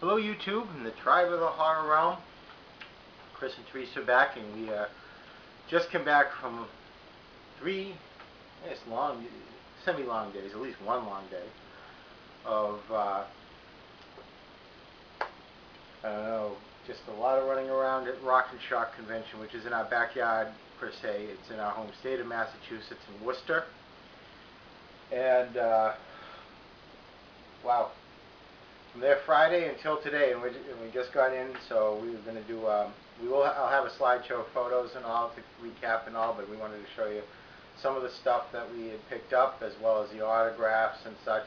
Hello YouTube and the tribe of the horror realm. Chris and Teresa are back, and we just came back from three, I guess long, semi-long days, at least one long day of I don't know, just a lot of running around at Rock and Shock Convention, which is in our backyard per se. It's in our home state of Massachusetts in Worcester, and wow. From there Friday until today, and we just got in, so we were going to do, I'll have a slideshow of photos and all to recap and all, but we wanted to show you some of the stuff that we had picked up, as well as the autographs and such.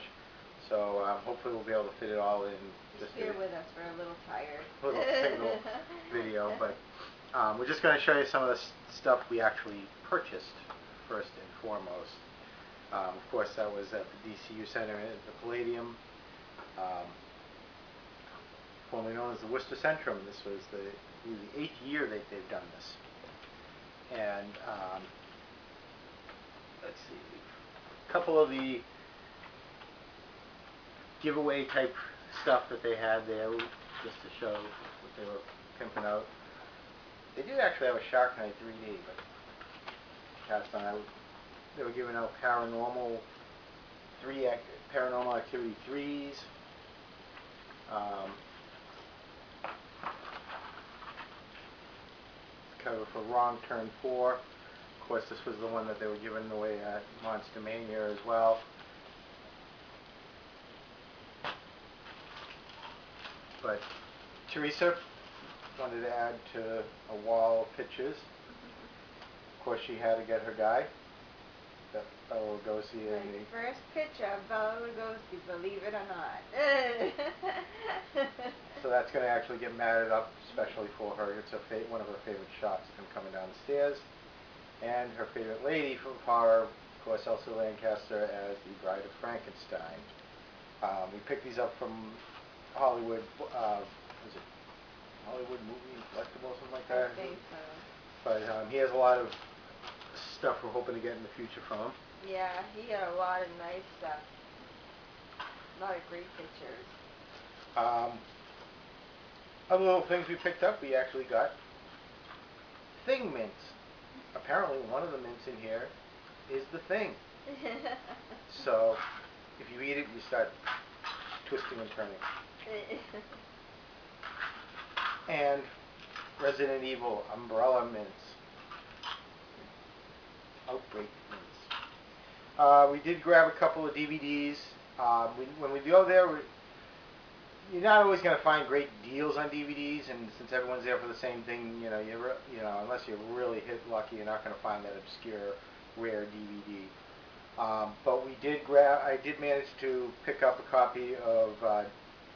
So hopefully we'll be able to fit it all in. Just bear with us, we're a little tired. A little single video, but we're just going to show you some of the stuff we actually purchased first and foremost. Of course, that was at the DCU Center at the Palladium. Formerly known as the Worcester Centrum. This was the 8th year that they've done this. And let's see, a couple of the giveaway type stuff that they had there, just to show what they were pimping out. They did actually have a Shark Night 3D, but passed on out. They were giving out Paranormal Activity 3s. Cover for Wrong Turn 4. Of course, this was the one that they were giving away at Monster Mania as well. But Teresa wanted to add to a wall of pictures. Of course, she had to get her guy, Bela Lugosi. My first picture of Bela Lugosi, believe it or not. So that's going to actually get matted up especially for her. It's one of her favorite shots of him coming down the stairs. And her favorite lady from horror, of course, Elsa Lanchester as the Bride of Frankenstein. We picked these up from Hollywood, was it Hollywood Movie Collectible, something like that? I think so. But he has a lot of stuff we're hoping to get in the future from him. Yeah, he got a lot of nice stuff. A lot of great pictures. Other little things we picked up, we actually got Thing mints. Apparently one of the mints in here is the Thing. So if you eat it, you start twisting and turning. And Resident Evil Umbrella mints. Outbreak mints. We did grab a couple of DVDs. When we go there, you're not always going to find great deals on DVDs, and since everyone's there for the same thing, unless you're really lucky, you're not going to find that obscure, rare DVD. But I did manage to pick up a copy of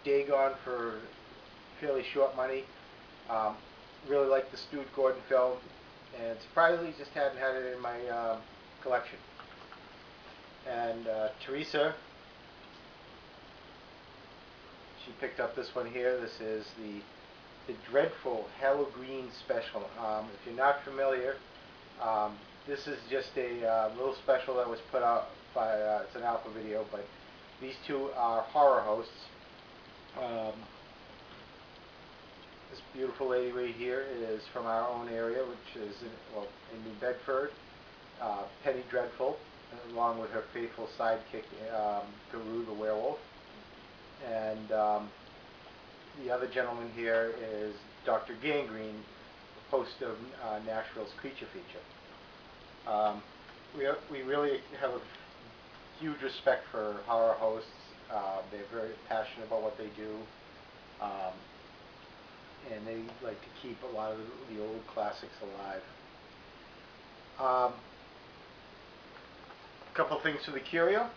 Dagon for fairly short money. Really like the Stuart Gordon film, and surprisingly just hadn't had it in my collection. And Teresa, she picked up this one here. This is the Dreadful Halloween special. If you're not familiar, this is just a little special that was put out by, it's an alpha video, but these two are horror hosts. This beautiful lady right here is from our own area, which is in New Bedford. Penny Dreadful, along with her faithful sidekick, Garou the werewolf. And the other gentleman here is Dr. Gangrene, host of Nashville's Creature Feature. We really have a huge respect for horror hosts. They're very passionate about what they do. And they like to keep a lot of the old classics alive. A couple things for the curio.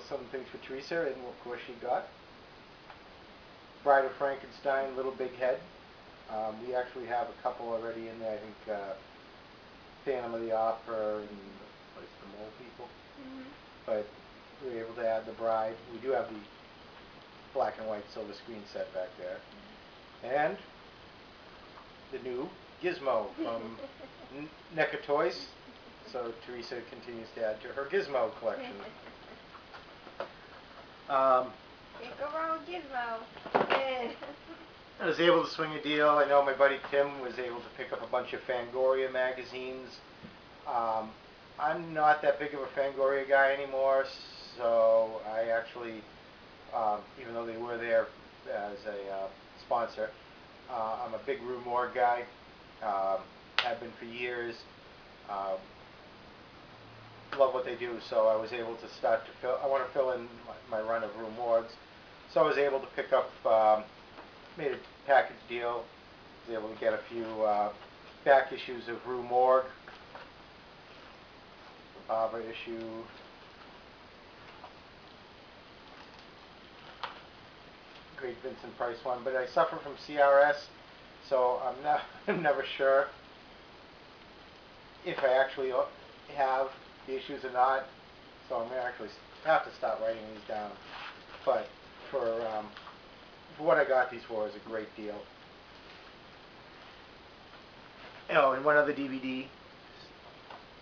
Some things for Teresa, and of course she got Bride of Frankenstein, Little Big Head. We actually have a couple already in there. I think Phantom of the Opera and the Mole People. But we were able to add the Bride. We do have the black and white silver screen set back there. And the new Gizmo from NECA Toys. So Teresa continues to add to her Gizmo collection. Can't go wrong with Gizmo. Yeah. I was able to swing a deal. I know my buddy Tim was able to pick up a bunch of Fangoria magazines. I'm not that big of a Fangoria guy anymore, so I actually, even though they were there as a sponsor, I'm a big Rue Morgue guy. Have been for years. Um, love what they do, so I was able to start to fill. I want to fill in my run of Rue Morgues, so I was able to pick up. Made a package deal. Was able to get a few back issues of Rue Morgue. Barbara issue. Great Vincent Price one, but I suffer from CRS, so I'm not. I'm never sure if I actually have the issues or not. So I'm gonna actually have to start writing these down. But for what I got these for is a great deal. Oh, and one other DVD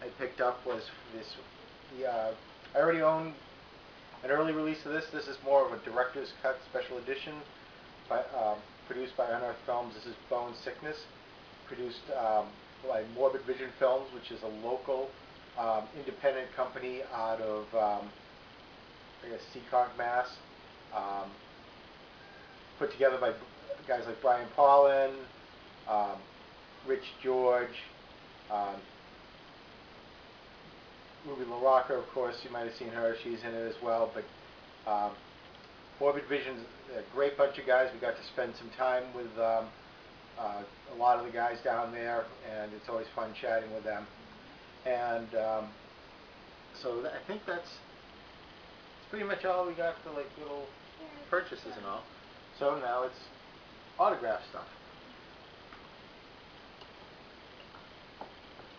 I picked up was this. I already own an early release of this. This is more of a director's cut special edition, produced by Unearthed Films. This is Bone Sickness, produced by Morbid Vision Films, which is a local independent company out of I guess Seekonk, Mass. Put together by guys like Brian Paulin, Rich George, Ruby LaRocca, of course, you might have seen her. She's in it as well. But Morbid Vision's a great bunch of guys. We got to spend some time with a lot of the guys down there, and it's always fun chatting with them. And so I think that's pretty much all we got for like little purchases and all. So now it's autograph stuff.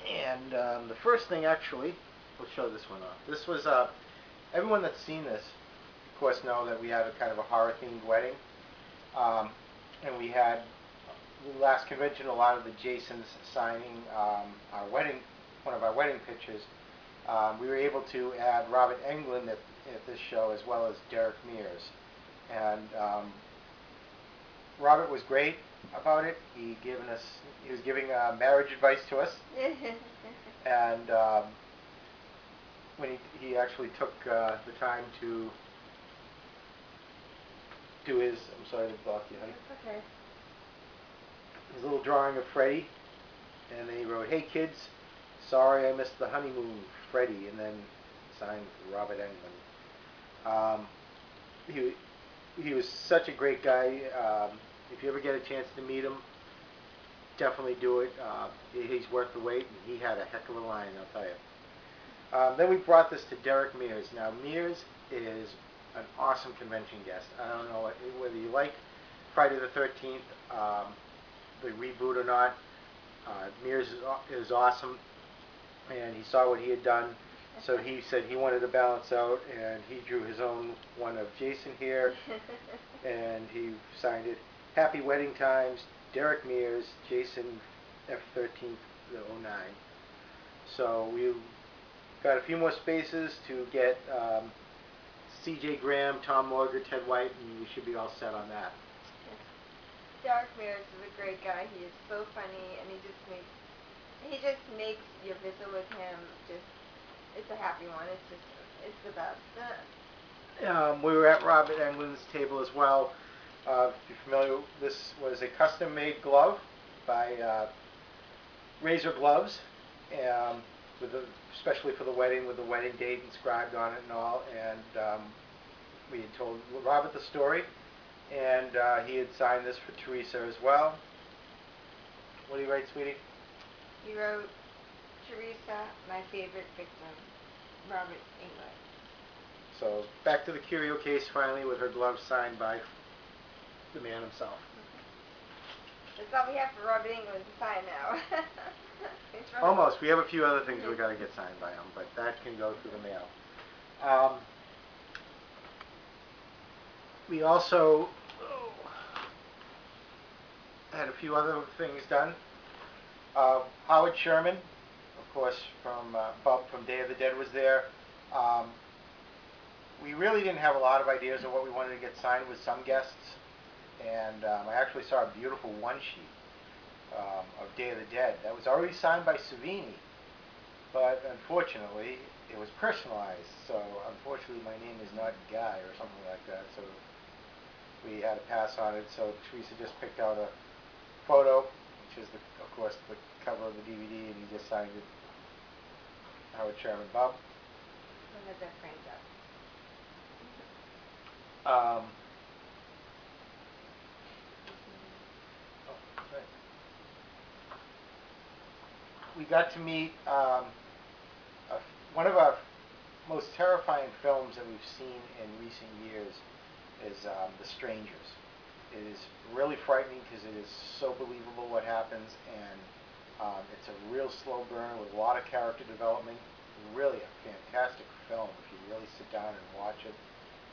And the first thing, actually, we'll show this one off. This was, everyone that's seen this, of course, know that we had a kind of a horror-themed wedding. And we had, the last convention, a lot of the Jasons signing our wedding, one of our wedding pictures. We were able to add Robert Englund at this show, as well as Derek Mears. And Robert was great about it. He was giving marriage advice to us. And when he actually took the time to do his, I'm sorry to block you, honey. It's okay. His little drawing of Freddie, and then he wrote, "Hey kids, sorry I missed the honeymoon, Freddie," and then signed Robert Englund. He was such a great guy. If you ever get a chance to meet him, definitely do it. He's worth the wait, and he had a heck of a line, I'll tell you. Then we brought this to Derek Mears. Now, Mears is an awesome convention guest. I don't know whether you like Friday the 13th, the reboot or not. Mears is awesome, and he saw what he had done, so he said he wanted to balance out, and he drew his own one of Jason here, and he signed it. Happy Wedding Times, Derek Mears, Jason F13th 09. So we got a few more spaces to get C.J. Graham, Tom Morger, Ted White, and we should be all set on that. Derek Mears is a great guy. He is so funny, and he just makes your visit with him it's a happy one. It's the best. We were at Robert Englund's table as well. If you're familiar, this was a custom-made glove by Razor Gloves, especially for the wedding, with the wedding date inscribed on it and all. And we had told Robert the story, and he had signed this for Teresa as well. What do you write, sweetie? He wrote, "Teresa, my favorite victim, Robert Englund." So back to the curio case finally, with her gloves signed by the man himself. That's all we have for Robert Englund to sign now. Almost. We have a few other things we got to get signed by him, but that can go through the mail. We also had a few other things done. Howard Sherman, of course, from Day of the Dead, was there. we really didn't have a lot of ideas of what we wanted to get signed with some guests, and I actually saw a beautiful one sheet of Day of the Dead that was already signed by Savini, but unfortunately it was personalized. So unfortunately my name is not Guy or something like that. So we had to pass on it. So Teresa just picked out a photo, which is of course the cover of the DVD, and he just signed it. Howard Sherman, Bob. One of the framed up. Oh, right. We got to meet one of our most terrifying films that we've seen in recent years is The Strangers. It is really frightening because it is so believable what happens, and it's a real slow burn with a lot of character development. Really a fantastic film if you really sit down and watch it,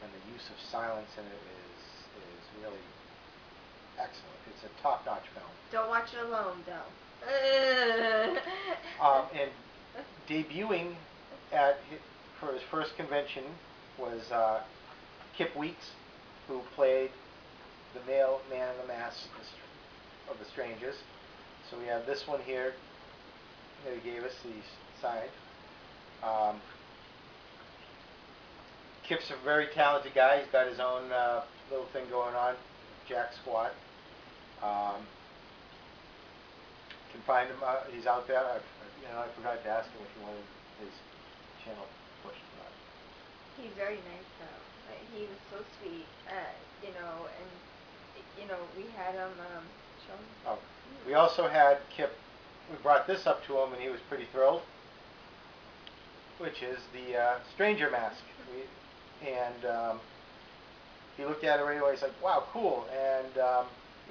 and the use of silence in it is really excellent. It's a top-notch film. Don't watch it alone, though. And debuting for his first convention was Kip Weeks, who played the male man in the mask of The Strangers. So we have this one here that he gave us, he's signed. Kip's a very talented guy. He's got his own little thing going on, Jack Squat. Can find him. He's out there. I forgot to ask him if he wanted his channel pushed or not. He's very nice, though. He was so sweet, and we had him show him. Oh, we also had Kip. We brought this up to him, and he was pretty thrilled, which is the Stranger mask. And he looked at it right away. He's like, "Wow, cool!" And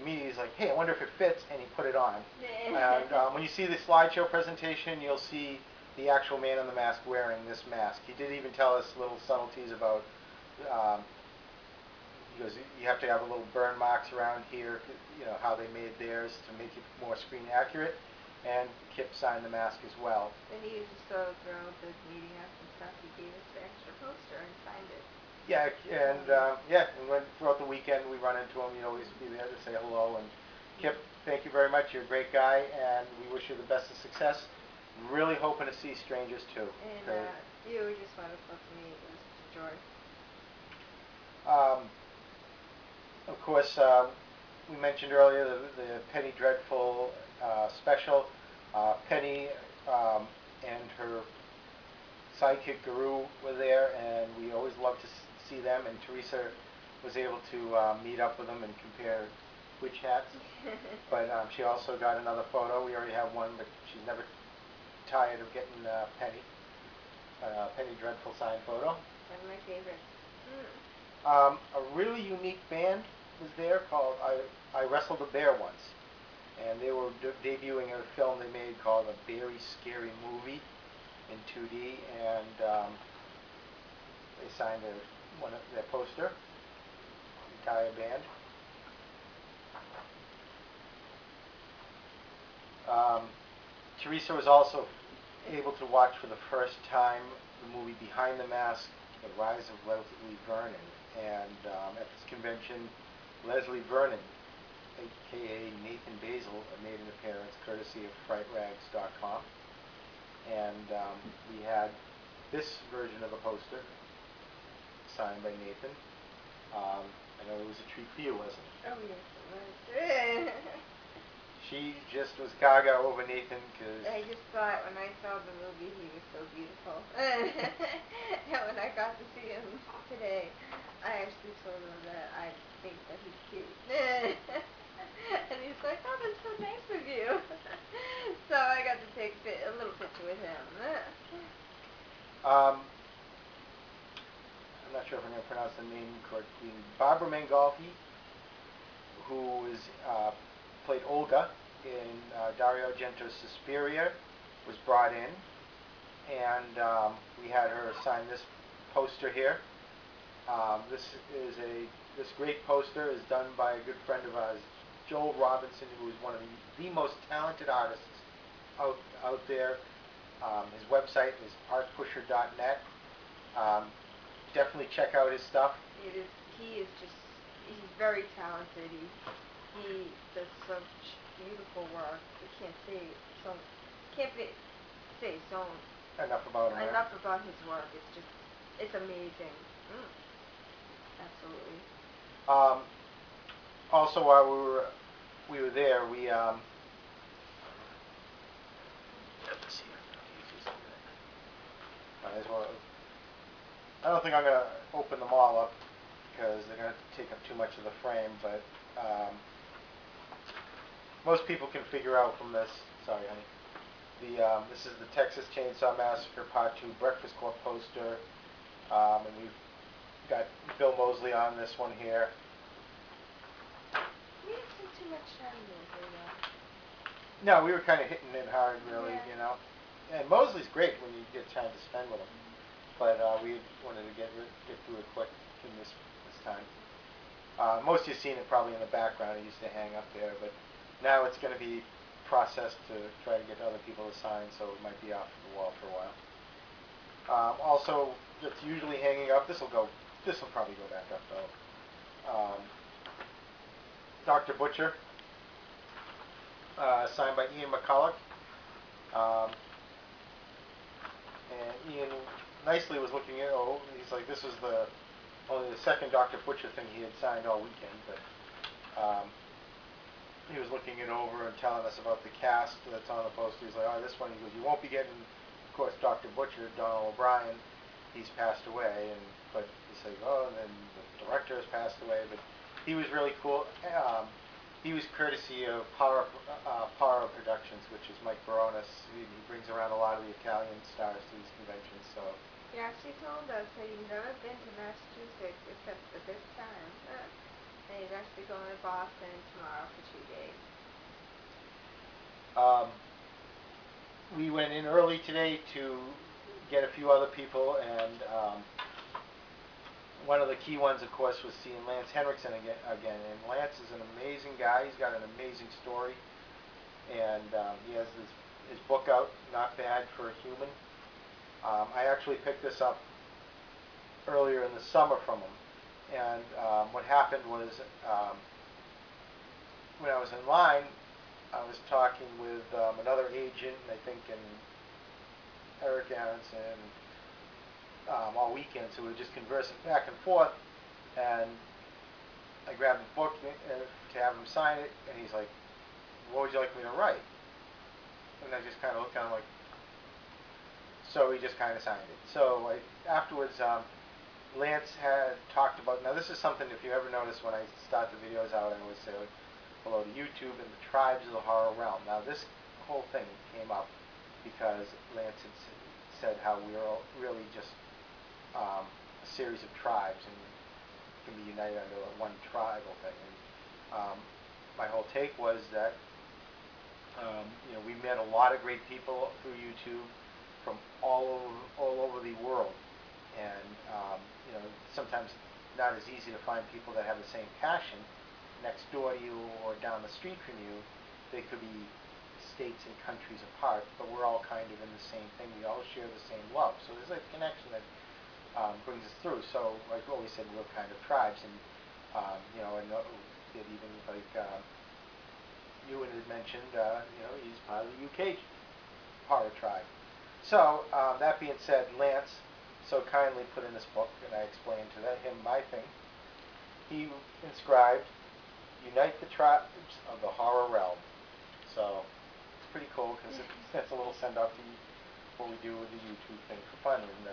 immediately he's like, "Hey, I wonder if it fits," and he put it on. And when you see the slideshow presentation, you'll see the actual man in the mask wearing this mask. He did even tell us little subtleties about. He goes, "You have to have a little burn marks around here, how they made theirs to make it more screen accurate." And Kip signed the mask as well. And he was so thrilled with meeting us and stuff. He gave us the extra poster and signed it. Yeah, and throughout the weekend we run into him. He'd always be there to say hello. And Kip, thank you very much. You're a great guy, and we wish you the best of success. Really hoping to see Strangers too. And you were just wonderful to me. It was such a joy. Of course, we mentioned earlier the Penny Dreadful special. Penny and her sidekick Guru were there, and we always love to see them. And Teresa was able to meet up with them and compare witch hats. But she also got another photo. We already have one, but she's never tired of getting Penny Dreadful signed photo. One of my favorites. A really unique band was there called I Wrestled a Bear Once, and they were debuting a film they made called A Very Scary Movie in 2D, and they signed their poster, the entire band. Teresa was also able to watch for the first time the movie Behind the Mask, The Rise of Leslie Vernon, and at this convention, Leslie Vernon, aka Nathan Basil, made an appearance courtesy of FrightRags.com, and we had this version of the poster signed by Nathan. I know it was a treat for you, wasn't it? Oh yes, it was. She just was gaga over Nathan because I just thought when I saw the movie he was so beautiful. And when I got to see him today, I actually told him that I think that he's cute. And he's like, "Oh, that's so nice of you." So I got to take a little picture with him. I'm not sure if I'm going to pronounce the name correctly. Barbara Mangolfi, who played Olga in Dario Argento's Suspiria, was brought in, and we had her sign this poster here. This great poster is done by a good friend of ours, Joel Robinson, who is one of the most talented artists out there. His website is artpusher.net. definitely check out his stuff. It is. He is just. He's very talented. He does such beautiful work. I can't say so. Can't be, say so Enough about him. enough about his work. It's just. It's amazing. Absolutely. Also, while we were there, let's see. Might as well. I don't think I'm gonna open them all up because they're gonna take up too much of the frame. But most people can figure out from this. Sorry, honey. This is the Texas Chainsaw Massacre Part 2 Breakfast Club poster, and we've got Bill Moseley on this one here. We didn't spend too much time Moseley though. No, we were kind of hitting it hard, really, Yeah. you know. And Moseley's great when you get time to spend with him, but we wanted to get through it quick in this time. Most of you've seen it probably in the background. It used to hang up there, but now it's going to be processed to try to get other people to sign, so it might be off the wall for a while. Also, that's usually hanging up. This will probably go back up though. Dr. Butcher, signed by Ian McCulloch. And Ian nicely was looking at. He's like, this was only the second Dr. Butcher thing he had signed all weekend, but he was looking it over and telling us about the cast that's on the poster. He's like, this one. He goes, you won't be getting, of course, Dr. Butcher, Donald O'Brien. He's passed away, but he's like, and then the director has passed away. But he was really cool. He was courtesy of Power Productions, which is Mike Baronis. He brings around a lot of the Italian stars to these conventions. So. Yeah, she told us that he's never been to Massachusetts except for this time. And he's actually going to Boston tomorrow for 2 days. We went in early today to get a few other people, and one of the key ones, of course, was seeing Lance Henriksen again. And Lance is an amazing guy. He's got an amazing story, and he has his book out, Not Bad for a Human. I actually picked this up earlier in the summer from him, and what happened was when I was in line, I was talking with another agent, I think, in Eric Aronson, all weekend, so we were just conversing back and forth, and I grabbed the book to have him sign it, and he's like, what would you like me to write? And I just kind of looked at him like, so he just kind of signed it. So afterwards, Lance had talked about, now this is something, if you ever notice when I start the videos out, I always say, like, below to YouTube and the Tribes of the Horror Realm. Now this whole thing came up because Lance had said how we are really just a series of tribes and can be united under one tribal thing. And my whole take was that we met a lot of great people through YouTube from all over the world, and sometimes not as easy to find people that have the same passion next door to you or down the street from you. They could be states and countries apart, but we're all kind of in the same thing. We all share the same love, so there's a connection that brings us through. So like always said, we're kind of tribes, and and that even like Ewan had mentioned, he's part of the UK horror tribe. So that being said, Lance so kindly put in this book, and I explained to him my thing. He inscribed, "Unite the Tribes of the Horror Realm." So it's pretty cool because that's a little send off to what we do with the YouTube thing for fun. And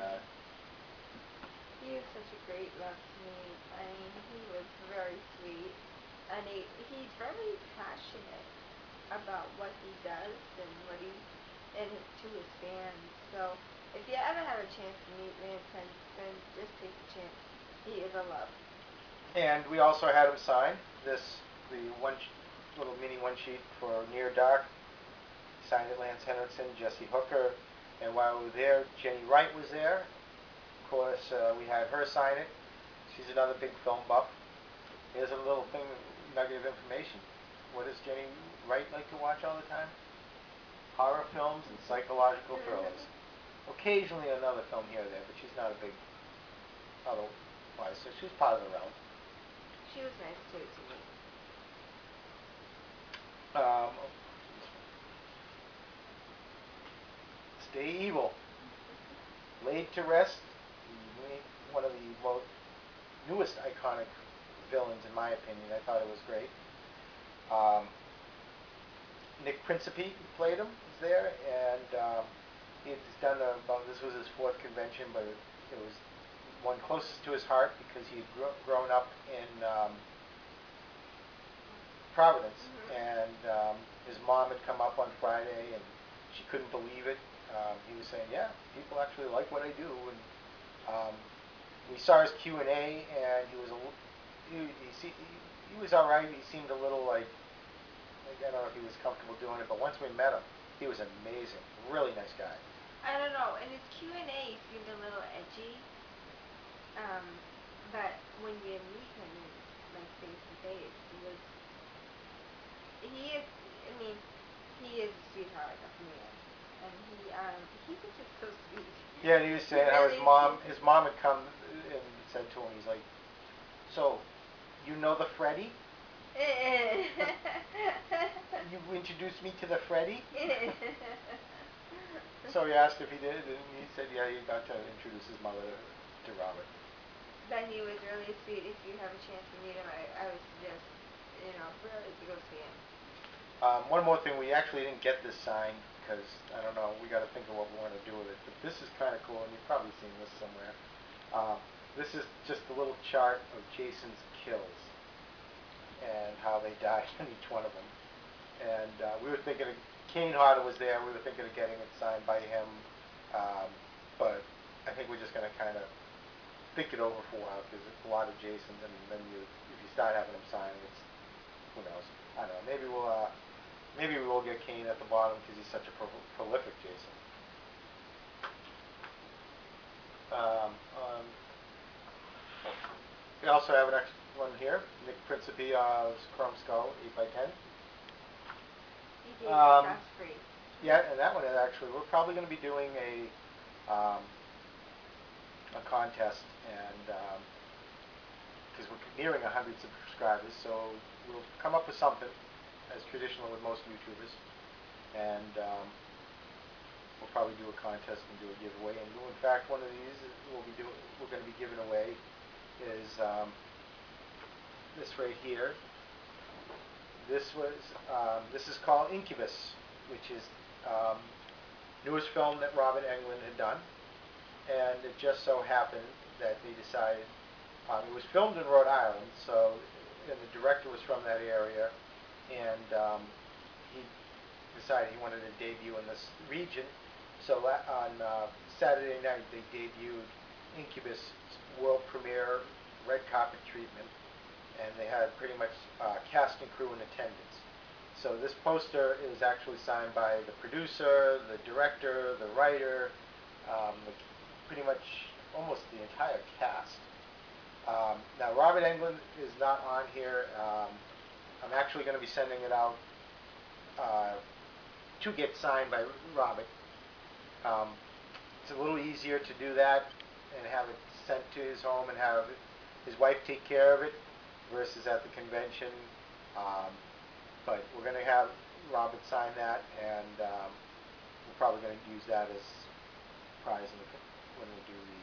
he is such a great love to me. I mean, he was very sweet, and he's very passionate about what he does and to his fans. So if you ever have a chance to meet Lance Henriksen, just take a chance. He is a love. And we also had him sign the little mini one sheet for Near Dark. Signed it, Lance Henriksen, Jesse Hooker, and while we were there, Jenny Wright was there. Of course, we had her sign it. She's another big film buff. Here's a little nugget of information. What does Jenny Wright like to watch all the time? Horror films and psychological thrillers. Occasionally another film here or there, but she's not a big otherwise, so she's part of the realm. She was nice too to me. Um, Stay Evil. Laid to Rest, one of the newest iconic villains in my opinion. I thought it was great. Um, Nick Principe played him, was there, and he's done this was his fourth convention, but it was one closest to his heart because he had grown up in Providence, and his mom had come up on Friday, and she couldn't believe it. He was saying, "Yeah, people actually like what I do," and we saw his Q&A, and he was he was all right. He seemed a little like I don't know if he was comfortable doing it, but once we met him, he was amazing. Really nice guy. I don't know. In his Q&A, he seemed a little edgy. But when you meet him in like face to face, he is. I mean, he is a sweetheart of a man, and he was just so sweet. Yeah, and he was saying how his mom had come and said to him, he's like, "So, you know the Freddy? You introduced me to the Freddy?" So he asked if he did, and he said, "Yeah, he got to introduce his mother to Robert." But he was really sweet. If you have a chance to meet him, I would suggest, really to go see him. One more thing, we actually didn't get this signed because, I don't know, we got to think of what we want to do with it. But this is kind of cool, and you've probably seen this somewhere. This is just a little chart of Jason's kills and how they died on each one of them. And we were thinking Kane Hodder was there. We were thinking of getting it signed by him. But I think we're just going to kind of think it over for a while because it's a lot of Jasons, and then if you start having them signed, who knows? I don't know. Maybe we will get Kane at the bottom because he's such a prolific Jason. We also have an extra one here. Nick Principe, Chrome Skull, 8x10. He gave it free. Yeah, and that one is actually, we're probably going to be doing a contest, and because we're nearing 100 subscribers, so we'll come up with something as traditional with most YouTubers, and we'll probably do a contest and do a giveaway. And in fact, one of these we're going to be giving away is this right here. This is called Incubus, which is newest film that Robert Englund had done, and it just so happened that they decided it was filmed in Rhode Island, and the director was from that area, and he decided he wanted to debut in this region. So on Saturday night they debuted Incubus world premiere red carpet treatment, and they had pretty much cast and crew in attendance. So this poster is actually signed by the producer, the director, the writer, pretty much almost the entire cast. Now Robert Englund is not on here. I'm actually going to be sending it out to get signed by Robert. It's a little easier to do that and have it sent to his home and have his wife take care of it versus at the convention. But we're going to have Robert sign that, and we're probably going to use that as prize when we do the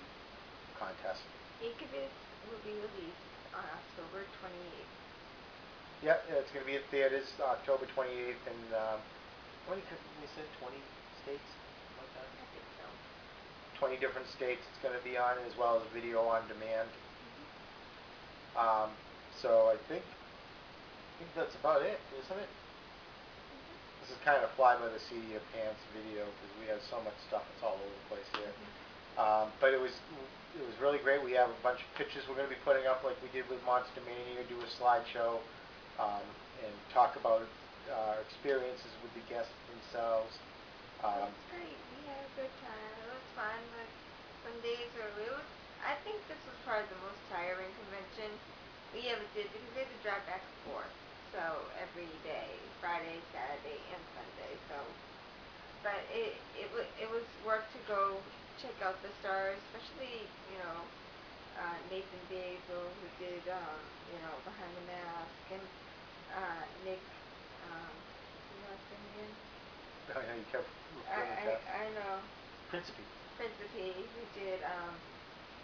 contest. Incubus will be released on October 28th. Yeah, it's going to be at theaters October 28th, and what did they said 20 states? Like that? I think so. 20 different states it's going to be on, as well as video on demand. So I think that's about it, isn't it? This is kind of fly by the seat of your pants video because we have so much stuff. It's all over the place here. But it was really great. We have a bunch of pictures we're going to be putting up like we did with Monster Mania, do a slideshow, and talk about our experiences with the guests themselves. It was great. We had a good time. It was fun. But some days I think this was probably the most tiring convention we ever did because we had to drive back and forth. So every day, Friday, Saturday, and Sunday. So, but it was work to go check out the stars, especially Nathan Basil, who did, Behind the Mask, and Nick, you know his name again? Oh, yeah, you kept referring to that. I know. Principe. Principe, who did,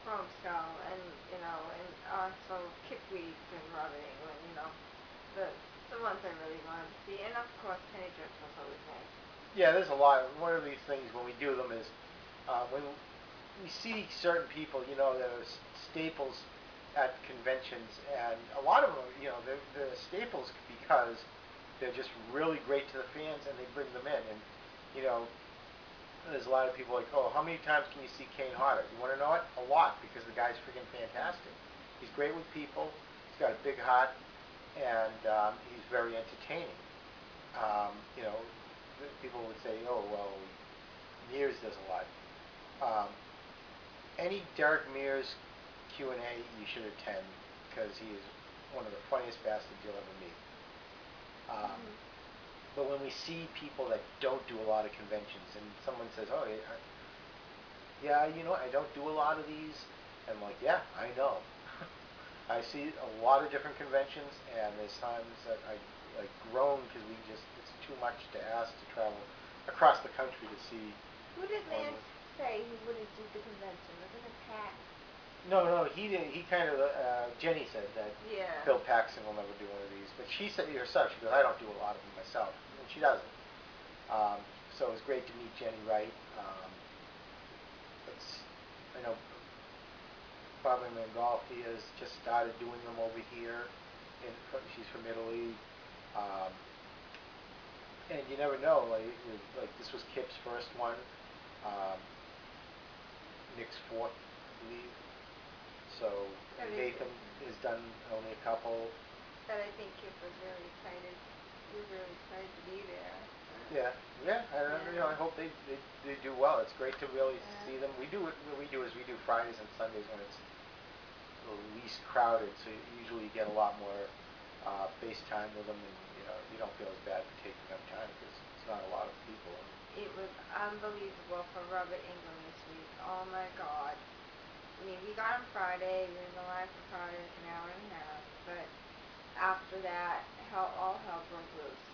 Chrome Skull, and, and also Kip Weeks and Robert Englund, the, the ones I really wanted to see, and of course Penny Dreadful's always nice. Yeah, there's a lot. One of these things when we do them is when we see certain people, that are staples at conventions, and a lot of them, they're staples because they're just really great to the fans, and they bring them in. And you know, there's a lot of people like, oh, how many times can you see Kane Hodder? You want to know it? A lot, because the guy's freaking fantastic. He's great with people. He's got a big heart, and he's very entertaining. You know, people would say, oh, well, Mears does a lot. Um, any Derek Mears Q&A you should attend, because he is one of the funniest bastards you'll ever meet. But when we see people that don't do a lot of conventions, and someone says, oh, yeah, I don't do a lot of these, and I'm like, yeah, I know. I see a lot of different conventions, and there's times that I groan because it's too much to ask to travel across the country to see. Who did Lance say he wouldn't do the convention? Wasn't it Pat? No, he did. He kind of, Jenny said that Yeah. Bill Paxton will never do one of these. But she said herself, she goes, I don't do a lot of them myself. And she doesn't. So it was great to meet Jenny Wright. I know Barbara Mangolfi has just started doing them over here. She's from Italy. And you never know, like this was Kip's first one. Nick's fourth, I believe. So Nathan has done only a couple. But I think Kip was really excited. He was really excited to be there. Yeah. I hope they do well. It's great to really see them. What we do is we do Fridays and Sundays when it's the least crowded. So usually you get a lot more face time with them, and you don't feel as bad for taking up time because it's not a lot of people. It was unbelievable for Robert Englund this week. Oh my God. I mean, we got on Friday. We were in the line for Friday, like an hour and a half. But after that, all hell broke loose.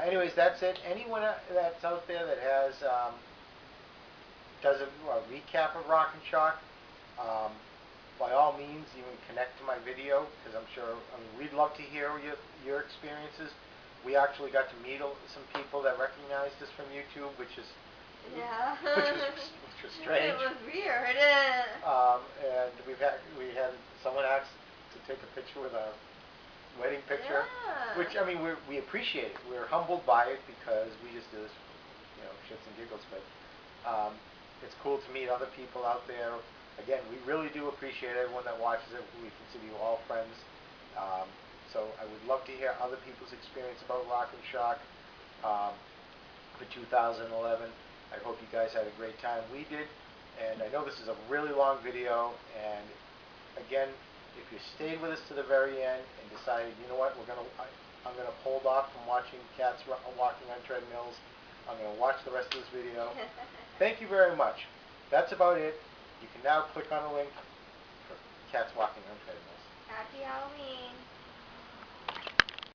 Anyways, that's it. Anyone that's out there that has does a recap of Rock and Shock, by all means, you can connect to my video because I'm sure. We'd love to hear your experiences. We actually got to meet some people that recognized us from YouTube, which was strange. It was weird. And we had someone asked to take a picture with our wedding picture, which we appreciate it. We're humbled by it because we just do this, shits and giggles. But it's cool to meet other people out there. Again, we really do appreciate everyone that watches it. We consider you all friends. So I would love to hear other people's experience about Rock and Shock for 2011. I hope you guys had a great time. We did, and I know this is a really long video. And again, if you stayed with us to the very end and decided, you know what, I'm gonna hold off from watching cats walking on treadmills. I'm gonna watch the rest of this video. Thank you very much. That's about it. You can now click on a link for cats walking on treadmills. Happy Halloween.